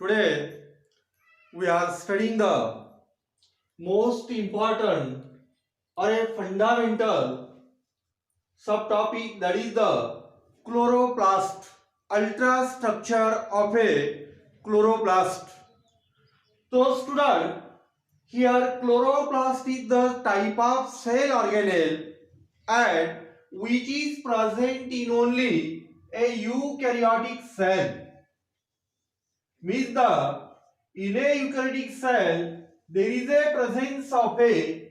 Today we are studying the most important or a fundamental subtopic, that is the chloroplast, ultrastructure of a chloroplast. So student, here chloroplast is the type of cell organelle and which is present in only a eukaryotic cell. Means the in a eukaryotic cell there is a presence of a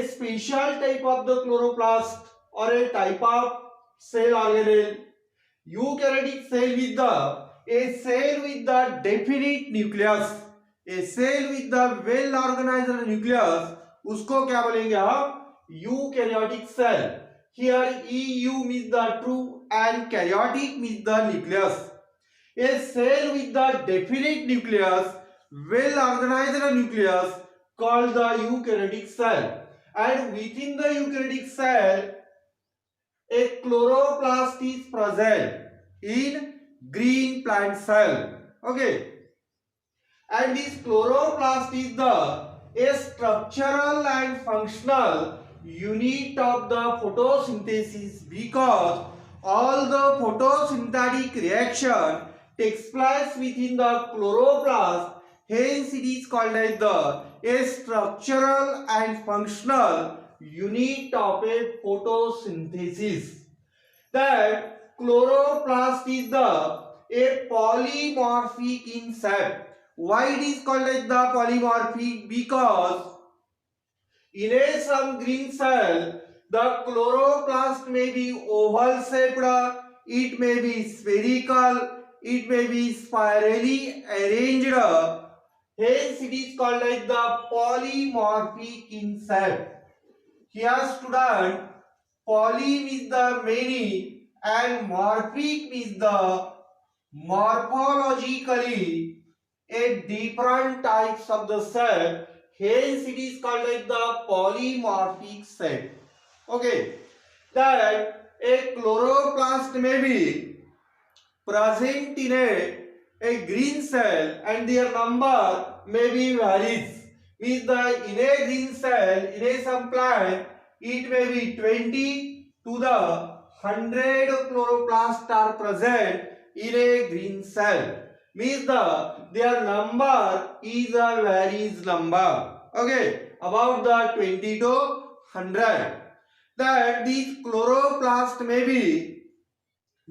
special type of the chloroplast or a type of cell organelle. Eukaryotic cell with the a cell with the definite nucleus, a cell with the well organized nucleus, उसको क्या बोलेंगे हम? Eukaryotic cell. Here EU means the true and karyotic means the nucleus. A cell with the definite nucleus, well organized nucleus, called the eukaryotic cell. And within the eukaryotic cell, a chloroplast is present in green plant cell. Okay. And this chloroplast is the a structural and functional unit of the photosynthesis, because all the photosynthetic reaction takes place within the chloroplast. Hence it is called as the a structural and functional unit of a photosynthesis. That chloroplast is the a polymorphic in shape. Why it is called as the polymorphic? Because in a some green cell, the chloroplast may be oval shaped, it may be spherical, it may be spirally arranged. Hence it is called as the polymorphic in shape. Here student, poly means the many and morphic means the morphologically a different types of the cell. Hence it is called like the polymorphic cell. Okay, that a chloroplast may be present in a green cell and their number may be varies. Means the in a green cell, in a some plant, it may be 20 to the 100 chloroplasts are present in a green cell. Means their number is a varies number. Okay, about the 20 to 100. That these chloroplast may be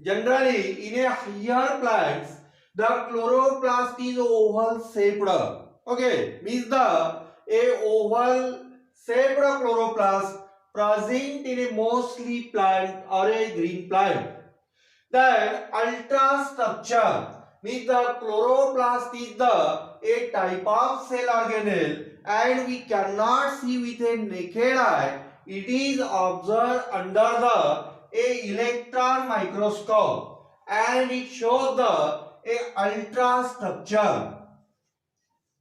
generally in a higher plants, the chloroplast is oval shaped. Okay, means a oval shaped chloroplast present in a mostly plant or a green plant. Then ultrastructure means the chloroplast is a type of cell organelle and we cannot see with a naked eye. It is observed under a electron microscope and it shows a ultrastructure.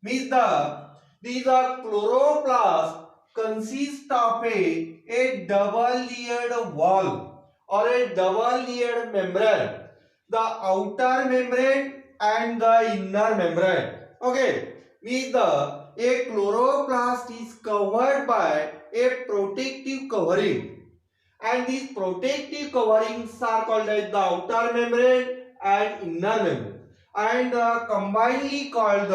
Means these are chloroplast consist of a double layered wall or a double layered membrane, the outer membrane and the inner membrane. Okay, means a chloroplast is covered by a protective covering, and these protective coverings are called as the outer membrane and inner membrane, and combinedly called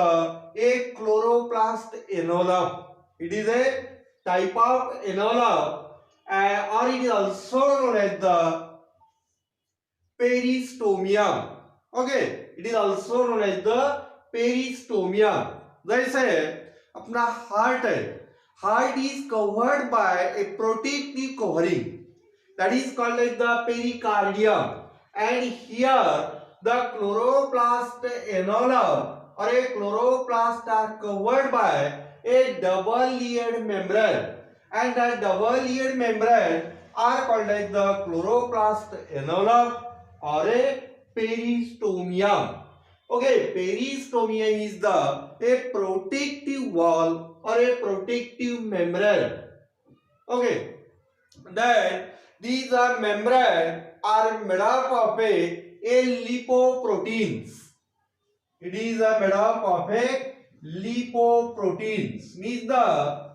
a chloroplast envelope. It is a type of envelope, or it is also known as the peristomium. Okay, it is also known as the peristomium. जैसे अपना heart है, heart is covered by a protective covering, that is called like the pericardium, and here the chloroplast envelope or a chloroplast are covered by a double layered membrane, and the double layered membrane are called like the chloroplast envelope or a peristomium. Okay, peristomium is a protective wall or a protective membrane. Okay, then these are membrane are made up of a lipoproteins. It is made up of a lipoproteins. Means the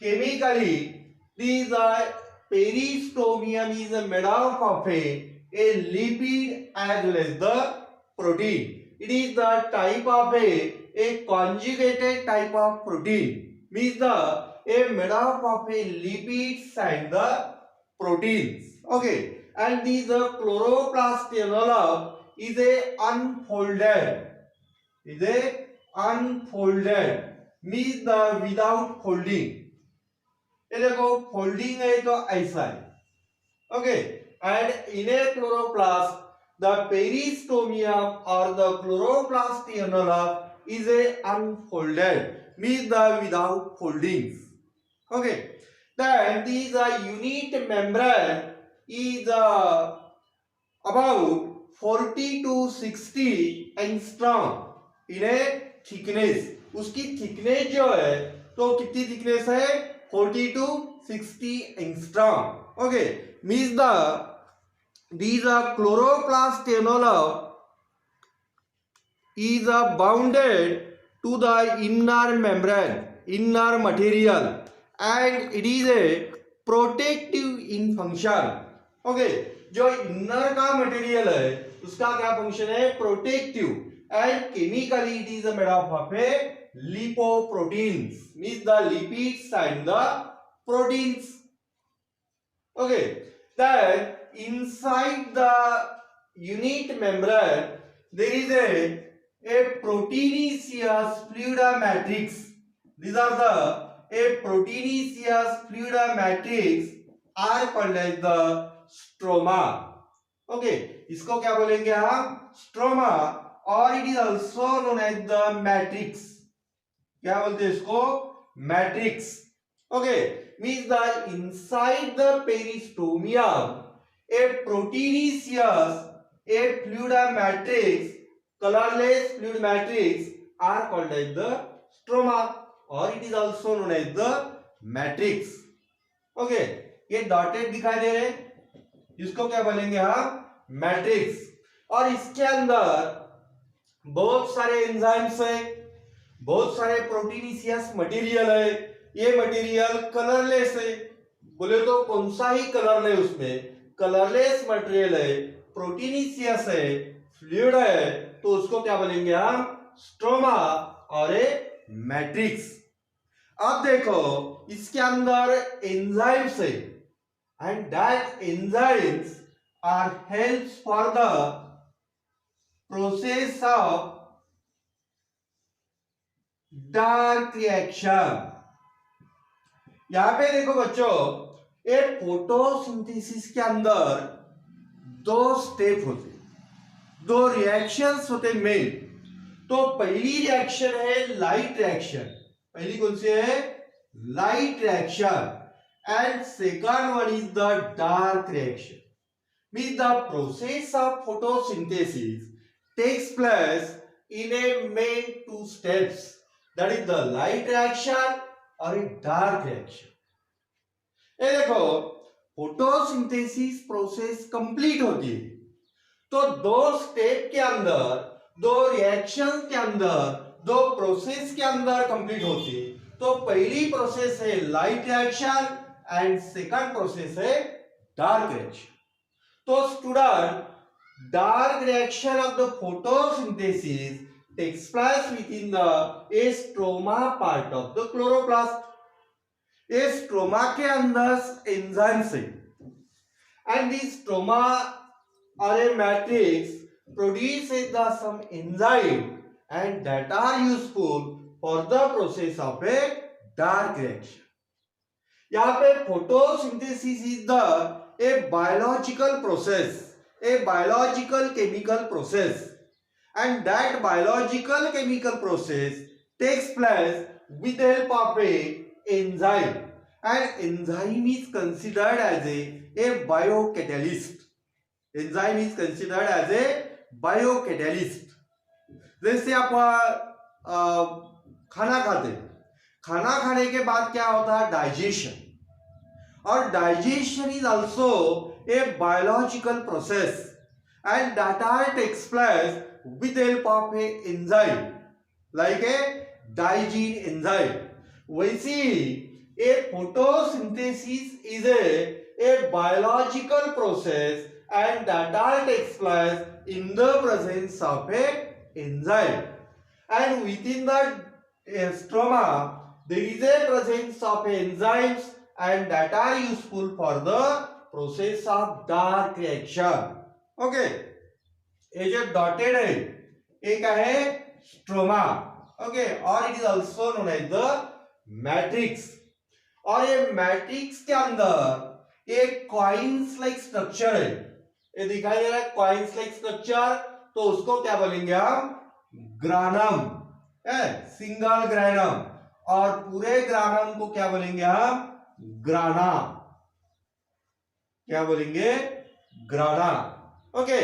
chemically these are peristomium is made up of a lipid as well as the protein. It is the type of a conjugated type of protein. Means the a made up of a lipids and the proteins. Okay, and this chloroplast envelope is a unfolded. Is a unfolded means the without folding. ये देखो folding है तो ऐसा है okay and in a chloroplast the peristomium और the chloroplast envelope is a unfolded means the without foldings okay then these unit membrane is about 40 to 60 angstrom in a thickness उसकी thickness जो है तो कितनी थिकनेस है 40 to 60 angstrom. Okay, means these are chloroplast envelope is bounded to the inner membrane, inner material, and it is a protective in function. Okay, जो inner का material है उसका क्या function है protective and chemically it is made up of a lipoproteins means the lipids and the proteins okay then inside the unit membrane there is a proteinaceous fluid matrix these are the a proteinaceous fluid matrix are called as the stroma okay इसको क्या बोलेंगे हम stroma और it is also known as the matrix क्या बोलते हैं इसको matrix okay means the inside the peristomium a proteinaceous a fluid matrix colourless fluid matrix are called as the stroma और it is also known as the matrix okay ये dotted दिखाई दे रहे हैं इसको क्या बोलेंगे हम मैट्रिक्स और इसके अंदर बहुत सारे एंजाइम्स है बहुत सारे प्रोटीनेशियस मटेरियल है ये मटेरियल कलरलेस है बोले तो कौन सा ही कलर है उसमें कलरलेस मटेरियल है प्रोटीनेशियस है फ्लूइड है तो उसको क्या बोलेंगे हम स्ट्रोमा और ए मैट्रिक्स अब देखो इसके अंदर एंजाइम्स है and that enzymes are helps for the process of dark reaction यहां पे देखो बच्चों ये फोटोसिंथेसिस के अंदर दो स्टेप होते दो रिएक्शंस होते मेन तो पहली रिएक्शन है लाइट रिएक्शन पहली कौन सी है light reaction and second one is the dark reaction means the process of photosynthesis takes place in a main two steps that is the light reaction or a dark reaction ये देखो photosynthesis process complete होती है तो दो step के अंदर दो reaction के अंदर दो प्रोसेस के अंदर कंप्लीट होती है तो पहली प्रोसेस है light reaction and second process है डार्क रिएक्शन तो student dark reaction of the photosynthesis takes place within the stroma part of the chloroplast. ये स्ट्रोमा के अंदर एंजाइम्स है and this stroma or a matrix produces the some enzyme and that are useful for the process of a dark reaction. यहाँ पे photosynthesis is the a biological process a biological chemical process and that biological chemical process takes place with the help of a enzyme and enzyme is considered as a biocatalyst enzyme is considered as a biocatalyst जैसे आप खाना खाते खाना खाने के बाद क्या होता है डाइजेशन और digestion is also a biological process and that all takes place with the help of a enzyme like a digen enzyme. We see a photosynthesis is a biological process and that all takes place in the presence of a enzyme, and within the stroma there is a presence of enzymes and that are useful for the process of dark reaction. Okay, ये जो dotted है एक है stroma. Okay, और it is also known as the matrix. और ये matrix के अंदर एक कॉइन्स लाइक स्ट्रक्चर है. ये दिखाई दे रहा है कॉइन्स लाइक स्ट्रक्चर, तो उसको क्या बोलेंगे हम? ग्रानम. सिंगल ग्रानम. और पूरे ग्रानम को क्या बोलेंगे हम? ग्राना. क्या बोलेंगे? ग्राना. ओके,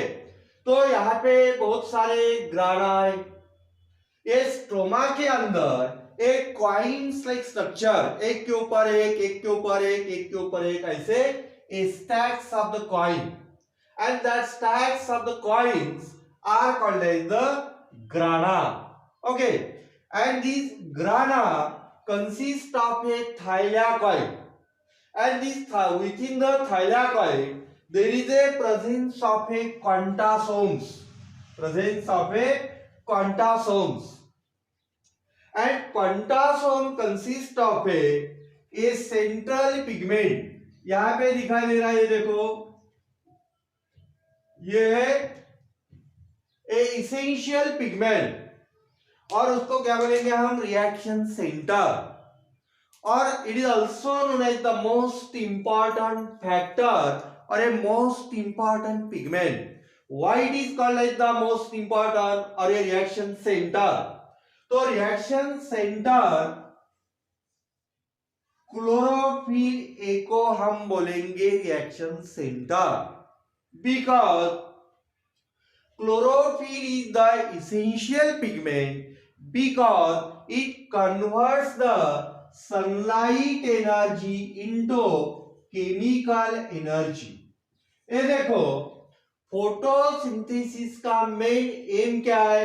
तो यहाँ पे बहुत सारे ग्राना है. ये स्ट्रोमा के अंदर एक कॉइन्स लाइक स्ट्रक्चर, एक के ऊपर एक, एक के ऊपर एक, एक के ऊपर एक, ऐसे stacks of the coin, and that stacks of the coins are called as the grana. Okay, and this grana consist of a thylakoid, and this within the thylakoid there is a presence of a quantasomes, and quantasome consists of a central pigment. यहाँ पे दिखाई दे रहा है, ये देखो, ये है ए essential pigment, और उसको क्या बोलेंगे हम? Reaction centre. और it is also known as the most important factor और a most important pigment. Why it is called as the most important और ए रिएक्शन सेंटर? तो रिएक्शन सेंटर क्लोरोफिल ए को हम बोलेंगे reaction centre, because chlorophyll is the essential pigment because it converts the sunlight energy into chemical energy. ये देखो, photosynthesis का main M क्या है?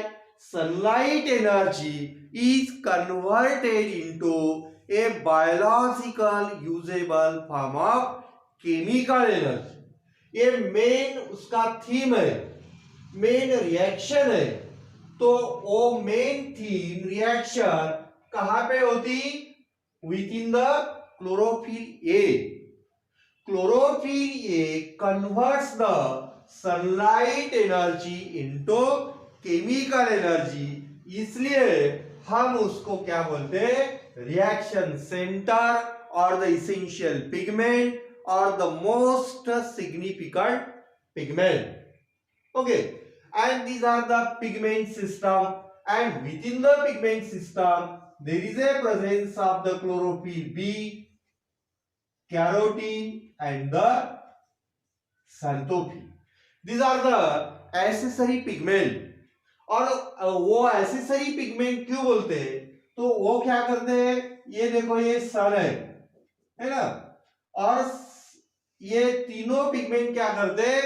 Sunlight energy is converted into a biological usable form of chemical energy. ये main उसका theme है, main reaction है. तो वो मेन थीम रिएक्शन कहां पे होती? With in the chlorophyll A. Chlorophyll A converts the sunlight energy into chemical energy, इसलिए हम उसको क्या बोलते हैं? रिएक्शन सेंटर और द इसेंशियल पिगमेंट और the most significant pigment. Okay, and these are the pigment system, and within the pigment system there is a presence of the chlorophyll B, carotene and the xanthophyll. These are the accessory pigment. और वो accessory pigment क्यों बोलते हैं? तो वो क्या करते हैं? ये देखो, ये सन है ना, और ये तीनों पिगमेंट क्या करते हैं?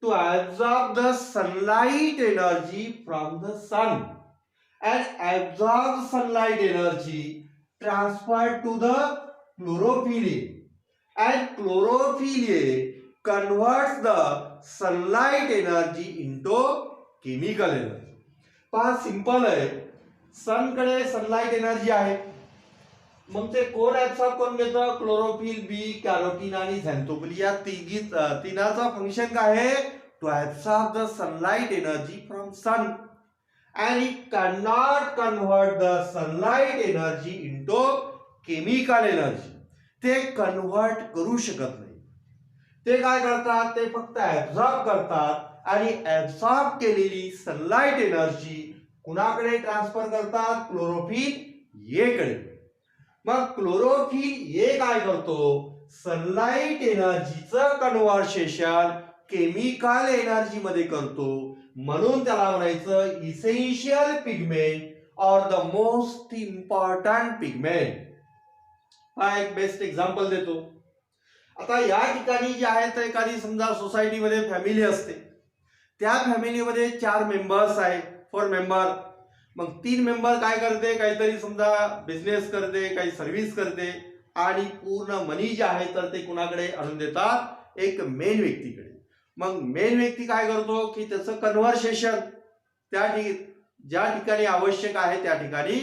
To absorb the sunlight energy from the sun and absorb sunlight energy transferred to the chlorophyll, and chlorophyll converts the sunlight energy into chemical energy. पहा, सिंपल आहे. सन कडे सनलाइट एनर्जी आहे, मग ते कोण ऍब्सॉर्ब करून घेतं? क्लोरोफिल बी, कॅरोटीन आणि झॅन्थोफिल. या तिनाचा फंक्शन काय आहे? To absorb the sunlight energy from sun, and it can not convert the sunlight energy into chemical energy. ते कन्वर्ट करू शकत नाही. ते काय करतात? ते फक्त ऍब्सॉर्ब करतात, आणि ऍब्सॉर्ब केलेली सनलाइट एनर्जी कुणाकडे ट्रान्सफर करतात? क्लोरोफिल ए कडे. मग क्लोरोफिल ए काय करतो? सनलाइट एनर्जीचं कन्व्हर्सेशन केमिकल एनर्जी मध्ये करतो, म्हणून त्याला म्हणायचं इसेंशियल पिगमेंट और द मोस्ट इम्पॉर्टंट पिगमेंट. हा एक बेस्ट एक्झाम्पल देतो. आता या ठिकाणी जे आहे, तर एखादी समजा सोसायटीमध्ये फॅमिली असते, त्या फॅमिलीमध्ये 4 मेंबर्स आहे, 4 मेंबर. मग 3 मेंबर काय करते, काहीतरी समजा बिझनेस करते, काही सर्व्हिस करते आणि पूर्ण मनी जे आहे तर ते कुणाकडे आणून देतात, एक मेन व्यक्तीकडे. मग मेन व्यक्ती काय करतो की त्याचं कन्व्हर्सेशन त्या ज्या ठिकाणी आवश्यक आहे त्या ठिकाणी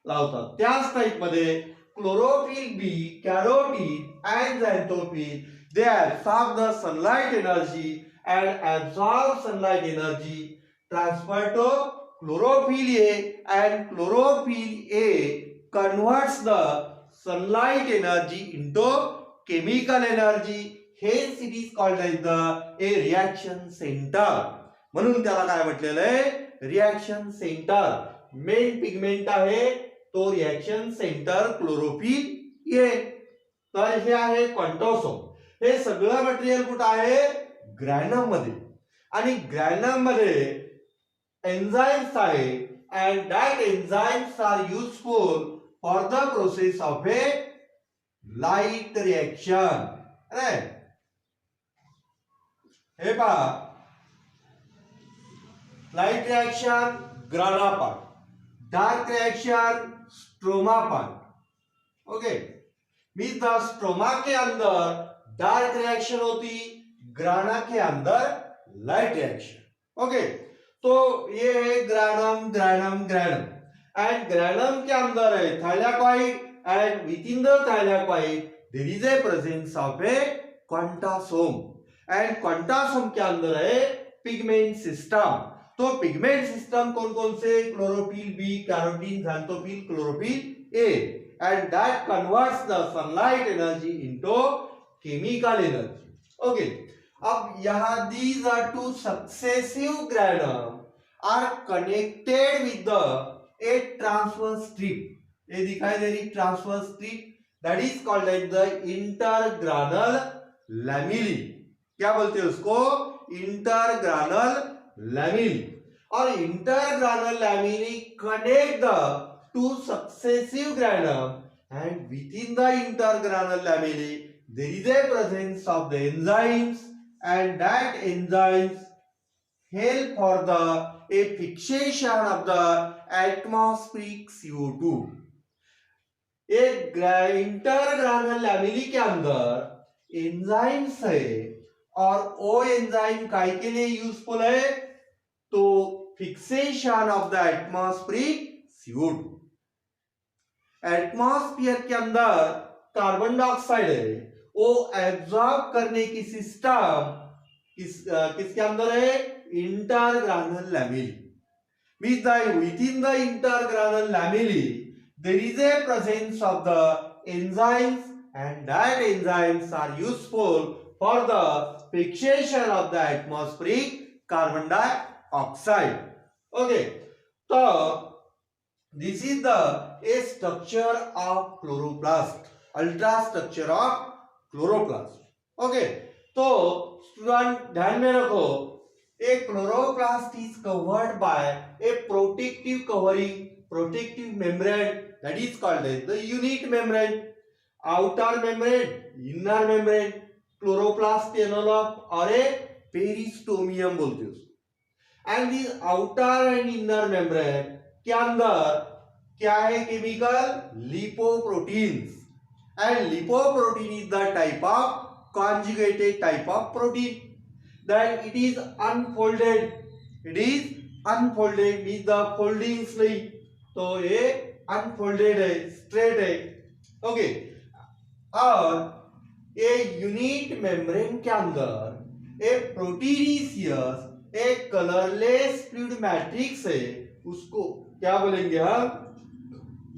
लावतात. त्याच टाईपमध्ये chlorophyll B, carotene and xanthophyll, they absorb the sunlight energy and absorb sunlight energy, transfer to chlorophyll A, and chlorophyll A converts the sunlight energy into chemical energy. Hence it is called as the a reaction center. म्हणून त्याला काय म्हटलेलं आहे, reaction centre. Main pigment आहे तो reaction centre chlorophyll ए. तर हे आहे quantosome. हे सगळं मटेरियल कुठं आहे, ग्रॅनम मध्ये. आणि ग्रॅनम मध्ये एन्झाइम्स आहे and that enzymes are useful for the process of a light reaction. Right? हे पहा, light reaction ग्राना part, dark reaction stroma part. Okay, means the stroma के अंदर डार्क रिएक्शन होती, ग्राना के अंदर लाइट रिएक्शन. ओके, तो ये है granum granum granum. And granum के अंदर है thylakoid, and within the thylakoid there is a presence of a quantasome. And quantasome के अंदर है पिगमेंट सिस्टम. तो पिगमेंट सिस्टम कौन कौन से, chlorophyll B, carotene, xanthophyll, chlorophyll A, and that converts the sunlight energy into chemical energy. Okay, अब यहाँ these are two successive granum are connected with the a transverse strip. ये दिखाई दे रही transverse strip, that is called as the intergranal lamellae. क्या बोलते हैं उसको, intergranal lamellae. और intergranal lamellae connect the two successive granum, and within the intergranal lamellae there is a presence of the enzymes, and that enzymes help for the a fixation of the atmospheric CO2. एक इंटरग्रानल lamellae के अंदर enzymes है, और वो enzyme काय के लिए useful है, तो fixation of the atmospheric CO2. Atmosphere के अंदर कार्बन डाइऑक्साइड है, वो एब्जॉर्ब करने की सिस्टम किसके अंदर है, इंटरग्रानल lamellae. With the within the intergranal lamellae there is a presence of the enzymes, and that enzymes are useful for the fixation of the atmospheric carbon dioxide. Okay, so this is the a structure of chloroplast, ultra structure of chloroplast. Okay, तो student ध्यान में रखो, a chloroplast is covered by a protective covering, protective membrane, that is called as the unit membrane. Outer membrane, inner membrane, chloroplast envelope और a peristomium बोलते हैं उसको. And this outer and inner membrane के अंदर क्या है, chemical lipoproteins. And lipoprotein is the type of conjugated type of protein that it is unfolded. It is unfolded means the foldings नहीं, तो ये unfolded है, straight है. ओके, और ये यूनिट मेम्ब्रेन के अंदर एक प्रोटीनियस, एक कलरलेस फ्लूइड मैट्रिक्स है, उसको क्या बोलेंगे हम,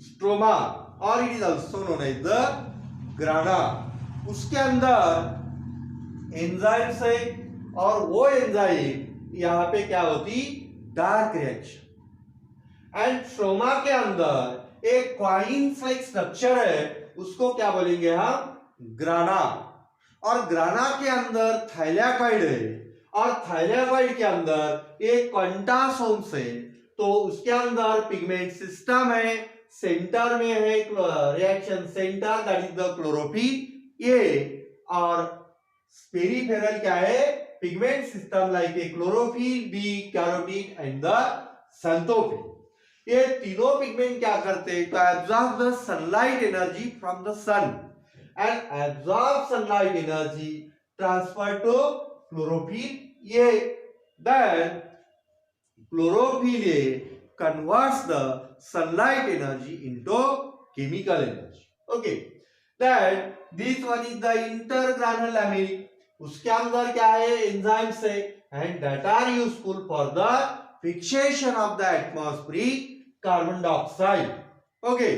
स्ट्रोमा, और it is also known as the grana. उसके अंदर एंजाइम्स है, और वो एंजाइम यहाँ पे क्या होती, डार्क रिएक्शन. एंड स्ट्रोमा के अंदर एक क्वाइंस लाइक स्ट्रक्चर है, उसको क्या बोलेंगे हम, ग्राना. और ग्राना के अंदर थाइलाकॉइड है, और थाइलाकॉइड के अंदर एक क्वांटासोम्स है, तो उसके अंदर पिगमेंट सिस्टम है. सेंटर में है reaction centre, that is the chlorophyll a, और पेरिफेरल क्या है, pigment system like a chlorophyll, B, carotene and the xanthophyll. ये तीनों पिगमेंट क्या करते हैं? तो absorb the sunlight energy from the sun and absorb sunlight energy transfer to chlorophyll ये, then chlorophyll a converts the sunlight energy into chemical energy. Okay, that this one is the intergranular lamellae. उसके अंदर क्या है? Enzymes है and that are useful for the fixation of the atmospheric carbon dioxide. Okay,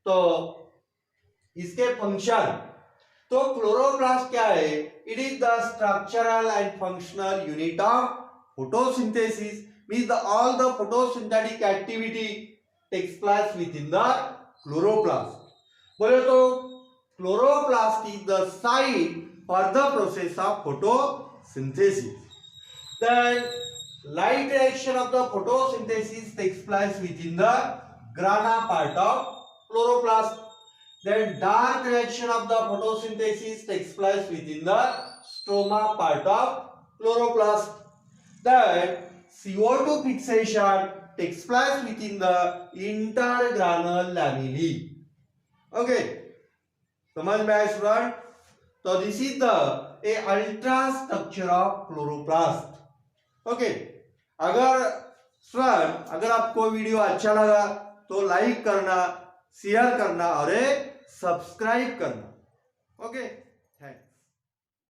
तो इसके function, तो chloroplast क्या है? It is the structural and functional unit of photosynthesis. Means all the photosynthetic activity takes place within the chloroplast. बोले तो chloroplast is the site for the process of photosynthesis. Then light reaction of the photosynthesis takes place within the grana part of chloroplast. Then dark reaction of the photosynthesis takes place within the stroma part of chloroplast. Then CO2 fixation takes place within the intergranular lamellae. Okay, समझ में आया student? तो this is the A ultra structure of chloroplast. Okay, अगर student अगर आपको video अच्छा लगा तो लाइक करना, शेयर करना और सब्सक्राइब करना. ओके.